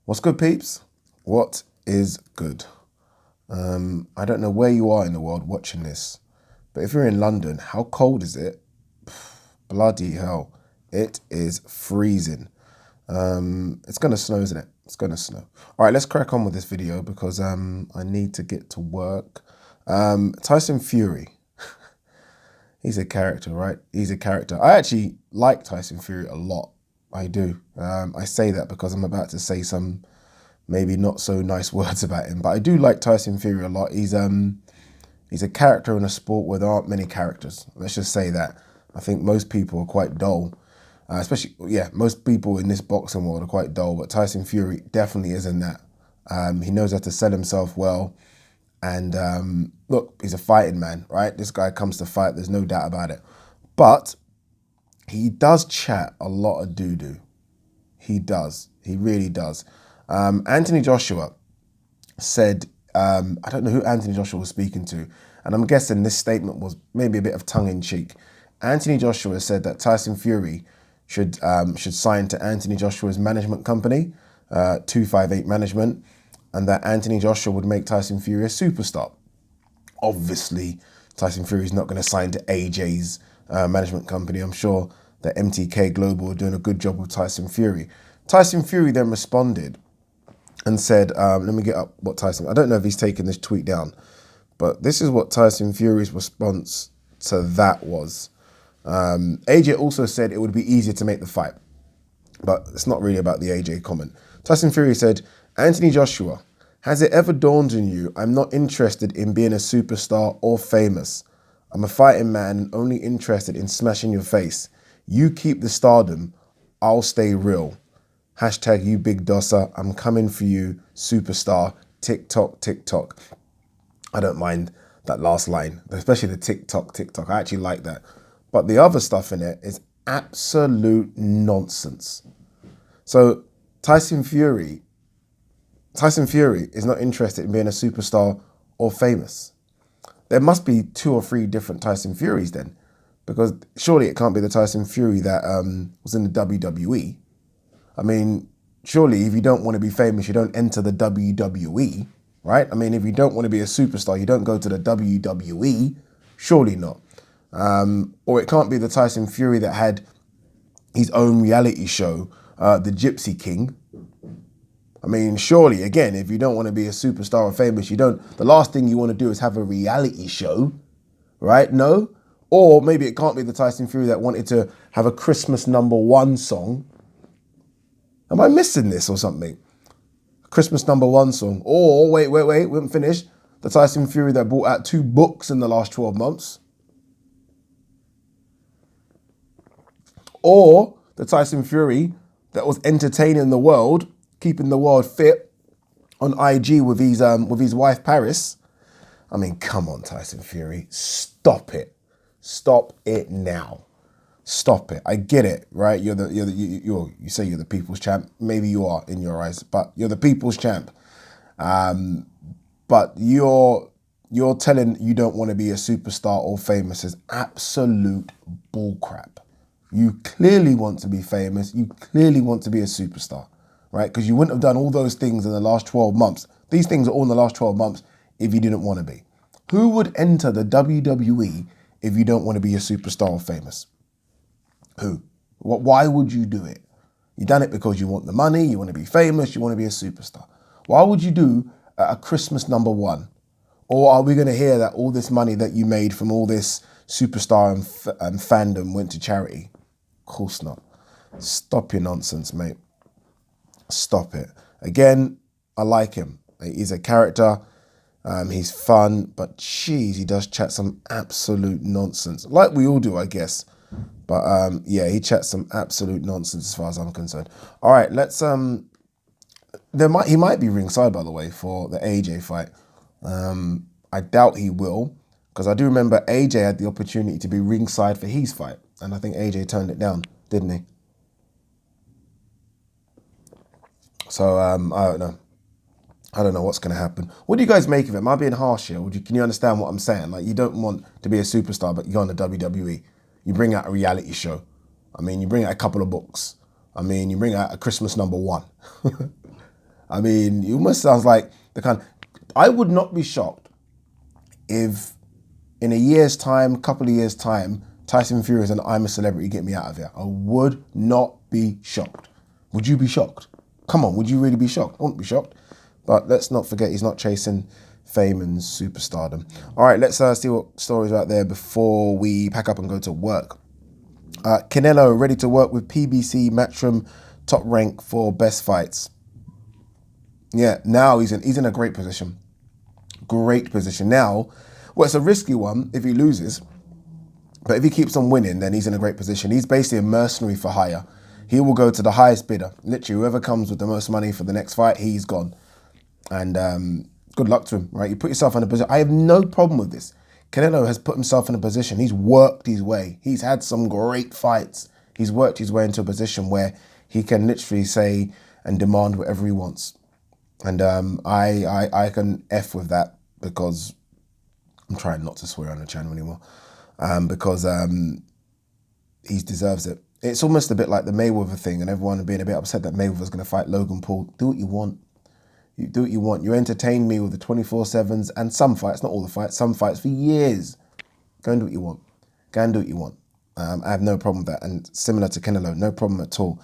What's good, peeps? What is good? I don't know where you are in the world watching this, but if you're in London, how cold is it? Bloody hell. It is freezing. It's going to snow, isn't it? It's going to snow. All right, let's crack on with this video because I need to get to work. Tyson Fury. He's a character, right? He's a character. I actually like Tyson Fury a lot. I do. I say that because I'm about to say some maybe not so nice words about him, but I do like Tyson Fury a lot. He's a character in a sport where there aren't many characters. Let's just say that. I think most people are quite dull, especially, most people in this boxing world are quite dull, but Tyson Fury definitely isn't that. He knows how to sell himself well. And look, he's a fighting man, right? This guy comes to fight, there's no doubt about it. But he does chat a lot of doo-doo. He does. He really does. Anthony Joshua said, I don't know who Anthony Joshua was speaking to, and I'm guessing this statement was maybe a bit of tongue-in-cheek. Anthony Joshua said that Tyson Fury should sign to Anthony Joshua's management company, 258 Management, and that Anthony Joshua would make Tyson Fury a superstar. Obviously, Tyson Fury is not going to sign to AJ's management company. I'm sure that MTK Global are doing a good job with Tyson Fury. Tyson Fury then responded and said, let me get up what Tyson, I don't know if he's taken this tweet down, but this is what Tyson Fury's response to that was. AJ also said it would be easier to make the fight, but it's not really about the AJ comment. Tyson Fury said, Anthony Joshua, has it ever dawned on you I'm not interested in being a superstar or famous? I'm a fighting man and only interested in smashing your face. You keep the stardom, I'll stay real. Hashtag you big dosser, I'm coming for you, superstar, TikTok, TikTok. I don't mind that last line, especially the TikTok, TikTok. I actually like that. But the other stuff in it is absolute nonsense. So Tyson Fury is not interested in being a superstar or famous. There must be 2 or 3 different Tyson Furies then, because surely it can't be the Tyson Fury that was in the WWE. I mean, surely if you don't want to be famous, you don't enter the WWE, right? I mean, if you don't want to be a superstar, you don't go to the WWE. Surely not. Or it can't be the Tyson Fury that had his own reality show, The Gypsy King. I mean, surely, again, if you don't want to be a superstar or famous, the last thing you want to do is have a reality show, right? No? Or maybe it can't be the Tyson Fury that wanted to have a Christmas #1 song. Am I missing this or something? Christmas #1 song. Or, wait, we haven't finished. The Tyson Fury that brought out 2 books in the last 12 months. Or the Tyson Fury that was entertaining the world, keeping the world fit on IG with his wife Paris. I mean, come on, Tyson Fury, stop it. Stop it now. Stop it. I get it, right? You say you're the people's champ. Maybe you are in your eyes, but you're the people's champ. But you're telling you don't want to be a superstar or famous is absolute bullcrap. You clearly want to be famous. You clearly want to be a superstar, right? Because you wouldn't have done all those things in the last 12 months. These things are all in the last 12 months if you didn't want to be. Who would enter the WWE if you don't want to be a superstar or famous? Who? Why would you do it? You done it because you want the money, you want to be famous, you want to be a superstar. Why would you do a Christmas #1? Or are we going to hear that all this money that you made from all this superstar and fandom went to charity? Of course not. Stop your nonsense, mate. Stop it. Again, I like him. He's a character. He's fun, but geez, he does chat some absolute nonsense. Like we all do, I guess. But he chats some absolute nonsense as far as I'm concerned. All right, let's he might be ringside, by the way, for the AJ fight. I doubt he will, because I do remember AJ had the opportunity to be ringside for his fight, and I think AJ turned it down, didn't he? So I don't know. I don't know what's going to happen. What do you guys make of it? Am I being harsh here? Can you understand what I'm saying? Like, you don't want to be a superstar, but you're on the WWE. You bring out a reality show. I mean, you bring out a couple of books. I mean, you bring out a Christmas #1. I mean, it almost sounds like the kind. I would not be shocked if in a year's time, couple of years' time, Tyson Fury is an I'm a Celebrity, get me out of here. I would not be shocked. Would you be shocked? Come on, would you really be shocked? I wouldn't be shocked. But let's not forget he's not chasing fame and superstardom. All right, let's see what stories are out there before we pack up and go to work. Canelo ready to work with PBC Matchroom top rank for best fights. Yeah, now he's in a great position. Great position. Now, well, it's a risky one if he loses, but if he keeps on winning, then he's in a great position. He's basically a mercenary for hire. He will go to the highest bidder. Literally, whoever comes with the most money for the next fight, he's gone. And good luck to him, right? You put yourself in a position. I have no problem with this. Canelo has put himself in a position. He's worked his way. He's had some great fights. He's worked his way into a position where he can literally say and demand whatever he wants. And I can F with that because I'm trying not to swear on the channel anymore. Because he deserves it. It's almost a bit like the Mayweather thing and everyone being a bit upset that Mayweather's going to fight Logan Paul. Do what you want. You do what you want. You entertain me with the 24/7s and some fights, not all the fights, some fights for years. Go and do what you want. Go and do what you want. I have no problem with that. And similar to Canelo, no problem at all.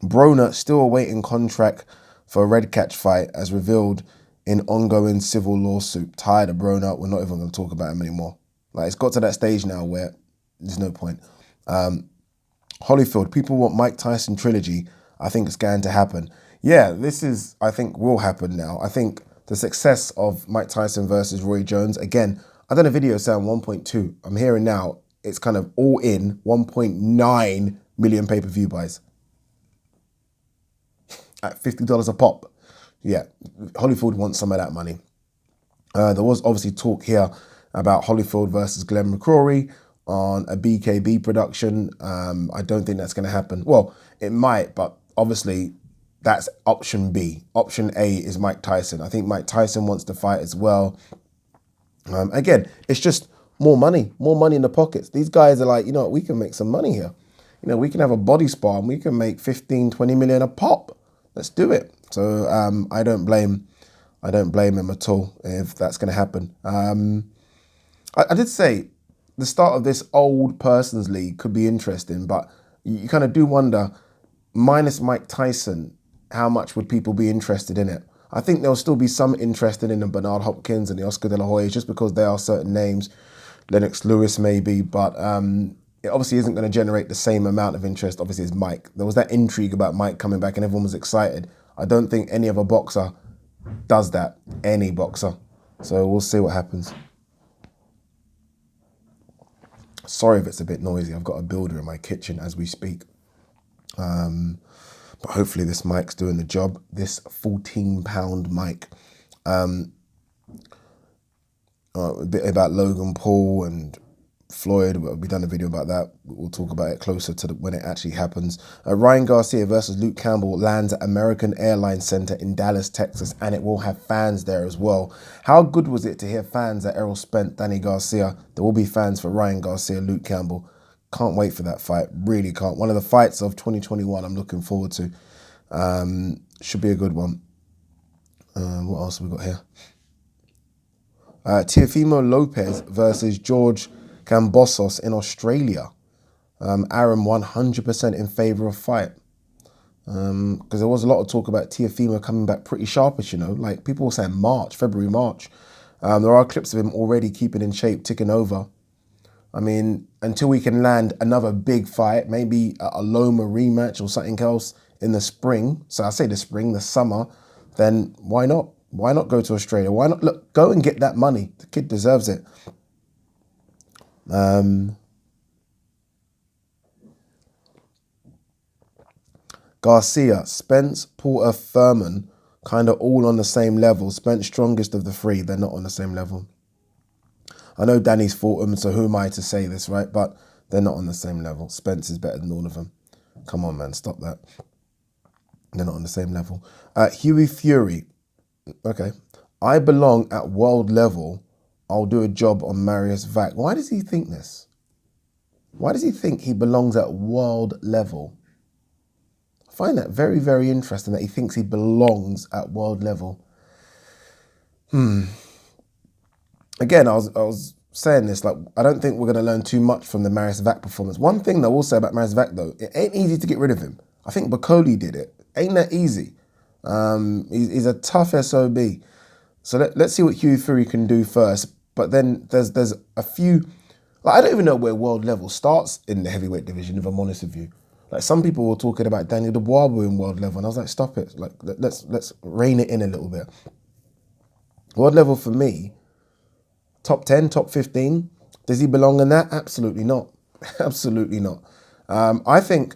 Broner still awaiting contract for a Red Catch fight as revealed in ongoing civil lawsuit. Tired of Broner. We're not even going to talk about him anymore. Like, it's got to that stage now where there's no point. Holyfield, people want Mike Tyson trilogy. I think it's going to happen. Yeah, this is, I think, will happen now. I think the success of Mike Tyson versus Roy Jones, again, I done a video saying 1.2. I'm hearing now it's kind of all in 1.9 million pay-per-view buys at $50 a pop. Yeah, Holyfield wants some of that money. There was obviously talk here about Holyfield versus Glenn McCrory on a BKB production. I don't think that's going to happen. Well, it might, but obviously that's option B. Option A is Mike Tyson. I think Mike Tyson wants to fight as well. Again, it's just more money in the pockets. These guys are like, you know what, we can make some money here. You know, we can have a body spa and we can make 15, 20 million a pop. Let's do it. So I don't blame him at all if that's going to happen. I did say the start of this old persons league could be interesting, but you kind of do wonder, minus Mike Tyson, how much would people be interested in it? I think there'll still be some interested in the Bernard Hopkins and the Oscar De La Hoyas just because there are certain names, Lennox Lewis maybe, but it obviously isn't going to generate the same amount of interest, obviously, as Mike. There was that intrigue about Mike coming back and everyone was excited. I don't think any other boxer does that, any boxer. So we'll see what happens. Sorry if it's a bit noisy. I've got a builder in my kitchen as we speak. But hopefully this mic's doing the job. This 14-pound mic. A bit about Logan Paul and Floyd. We've done a video about that. We'll talk about it closer to when it actually happens. Ryan Garcia versus Luke Campbell lands at American Airlines Center in Dallas, Texas, and it will have fans there as well. How good was it to hear fans at Errol Spence, Danny Garcia? There will be fans for Ryan Garcia, Luke Campbell. Can't wait for that fight. Really can't. One of the fights of 2021 I'm looking forward to. Should be a good one. What else have we got here? Teofimo Lopez versus George Kambosos in Australia. Aaron 100% in favour of fight. Because there was a lot of talk about Teofimo coming back pretty sharpish, you know. Like, people were saying February, March. There are clips of him already keeping in shape, ticking over. I mean, until we can land another big fight, maybe a Loma rematch or something else in the spring. So I say the spring, the summer, then why not? Why not go to Australia? Why not? Look, go and get that money. The kid deserves it. Garcia, Spence, Porter, Thurman, kind of all on the same level. Spence strongest of the three. They're not on the same level. I know Danny's fought him, so who am I to say this, right? But they're not on the same level. Spence is better than all of them. Come on, man, stop that. They're not on the same level. Huey Fury. Okay. I belong at world level. I'll do a job on Marius Vac. Why does he think this? Why does he think he belongs at world level? I find that very, very interesting that he thinks he belongs at world level. Again, I was saying this, like, I don't think we're going to learn too much from the Marius Vac performance. One thing that I will say about Marius Vac, though, it ain't easy to get rid of him. I think Bacoli did it. Ain't that easy? He's a tough SOB. So let's see what Hugh Fury can do first. But then there's a few, like, I don't even know where world level starts in the heavyweight division, if I'm honest with you. Like, some people were talking about Daniel Dubois in world level, and I was like, stop it. Like, let's rein it in a little bit. World level for me, top 10, top 15. Does he belong in that? Absolutely not. Absolutely not. I think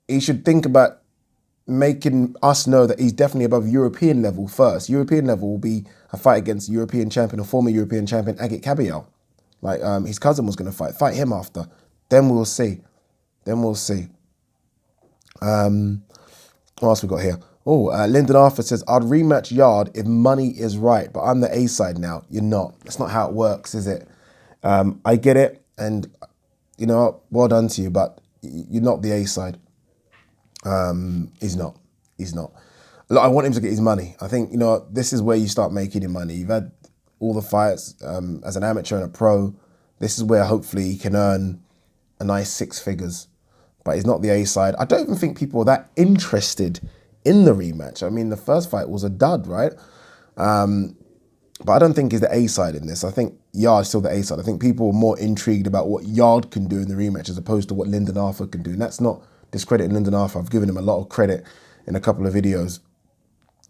he should think about making us know that he's definitely above European level first. European level will be a fight against European champion or former European champion Agit Kabayel. Like, his cousin was going to fight him after. Then we'll see. Then we'll see. What else we got here? Oh, Lyndon Arthur says, I'd rematch Yard if money is right, but I'm the A side now. You're not. That's not how it works, is it? I get it, and you know, well done to you, but you're not the A side. He's not. He's not. Look, I want him to get his money. I think, you know, this is where you start making your money. You've had all the fights as an amateur and a pro. This is where hopefully he can earn a nice 6 figures. But he's not the A side. I don't even think people are that interested in the rematch. I mean, the first fight was a dud, right? But I don't think he's the A side in this. I think Yard's still the A side. I think people are more intrigued about what Yard can do in the rematch as opposed to what Lyndon Arthur can do. And that's not discrediting Lyndon Arthur. I've given him a lot of credit in a couple of videos.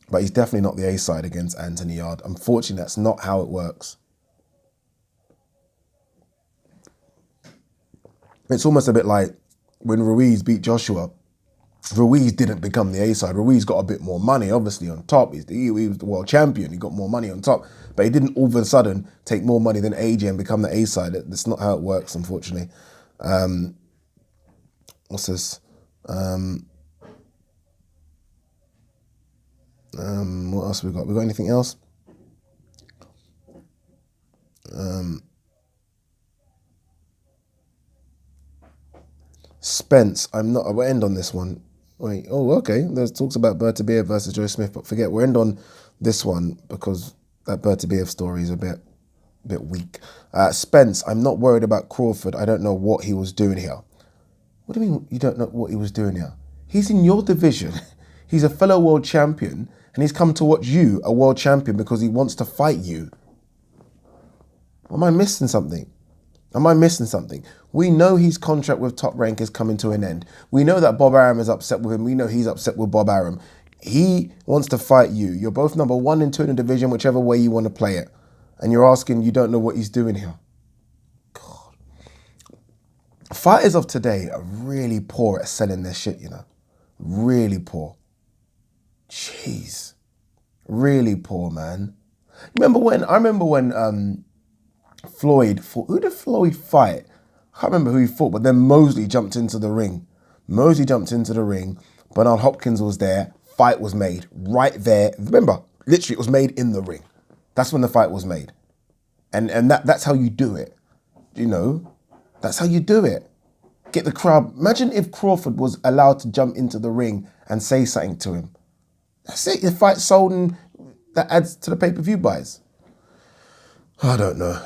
But he's definitely not the A side against Anthony Yard. Unfortunately, that's not how it works. It's almost a bit like when Ruiz beat Joshua. Ruiz didn't become the A side. Ruiz got a bit more money, obviously, on top. He was the world champion. He got more money on top. But he didn't all of a sudden take more money than AJ and become the A side. That's not how it works, unfortunately. What's this? What else we got? We got anything else? Spence, we'll end on this one. Wait, oh, okay. There's talks about Bertabiev versus Joe Smith, but forget, we'll end on this one because that Bertabiev story is a bit weak. Spence, I'm not worried about Crawford. I don't know what he was doing here. What do you mean you don't know what he was doing here? He's in your division. He's a fellow world champion, and he's come to watch you, a world champion, because he wants to fight you. Am I missing something? Am I missing something? We know his contract with Top Rank is coming to an end. We know that Bob Arum is upset with him. We know he's upset with Bob Arum. He wants to fight you. You're both number 1 and 2 in the division, whichever way you want to play it. And you're asking, you don't know what he's doing here. God. Fighters of today are really poor at selling their shit, you know. Really poor. Jeez. Really poor, man. I remember when Floyd fought. Who did Floyd fight? I can't remember who he fought, but then Mosley jumped into the ring. Bernard Hopkins was there. Fight was made right there. Remember, literally, it was made in the ring. That's when the fight was made. And that's how you do it. You know, that's how you do it. Get the crowd. Imagine if Crawford was allowed to jump into the ring and say something to him. That's it. The fight sold, and that adds to the pay-per-view buys. I don't know.